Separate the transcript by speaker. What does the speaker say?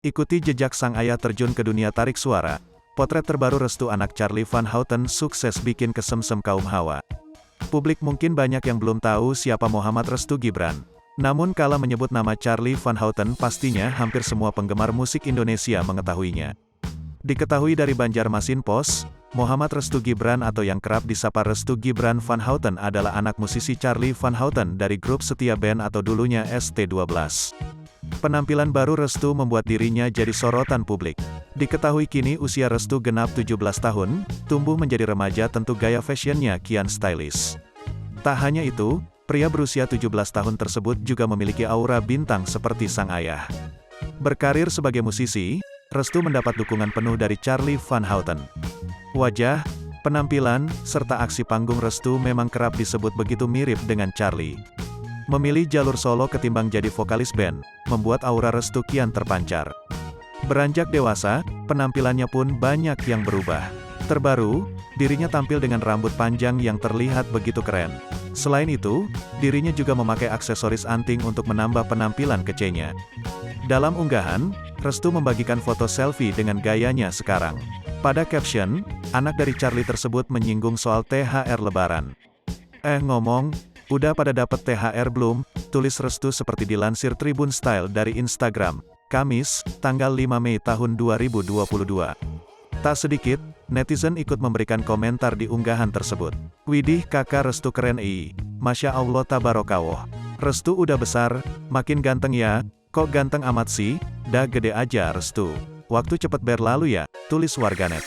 Speaker 1: Ikuti jejak sang ayah terjun ke dunia tarik suara. Potret terbaru restu anak Charly Van Houten sukses bikin kesemsem kaum hawa. Publik mungkin banyak yang belum tahu siapa Mohammad Restu Gibran. Namun kala menyebut nama Charly Van Houten pastinya hampir semua penggemar musik Indonesia mengetahuinya. Diketahui dari Banjarmasin Post, Mohammad Restu Gibran atau yang kerap disapa Restu Gibran Van Houten adalah anak musisi Charly Van Houten dari grup setia band atau dulunya ST12. Penampilan baru Restu membuat dirinya jadi sorotan publik. Diketahui kini usia Restu genap 17 tahun, tumbuh menjadi remaja tentu gaya fashionnya kian stylish. Tak hanya itu, pria berusia 17 tahun tersebut juga memiliki aura bintang seperti sang ayah. Berkarir sebagai musisi, Restu mendapat dukungan penuh dari Charly Van Houten. Wajah, penampilan, serta aksi panggung Restu memang kerap disebut begitu mirip dengan Charly. Memilih jalur solo ketimbang jadi vokalis band, membuat aura Restu kian terpancar. Beranjak dewasa, penampilannya pun banyak yang berubah. Terbaru, dirinya tampil dengan rambut panjang yang terlihat begitu keren. Selain itu, dirinya juga memakai aksesoris anting untuk menambah penampilan kecenya. Dalam unggahan, Restu membagikan foto selfie dengan gayanya sekarang. Pada caption, anak dari Charly tersebut menyinggung soal THR Lebaran. Ngomong, udah pada dapet THR belum? Tulis Restu seperti dilansir Tribun Style dari Instagram, Kamis, tanggal 5 Mei tahun 2022. Tak sedikit, netizen ikut memberikan komentar di unggahan tersebut. Widih kakak Restu keren Masya Allah tabarakallah. Restu udah besar, makin ganteng ya, kok ganteng amat sih, dah gede aja Restu. Waktu cepet berlalu ya, tulis warganet.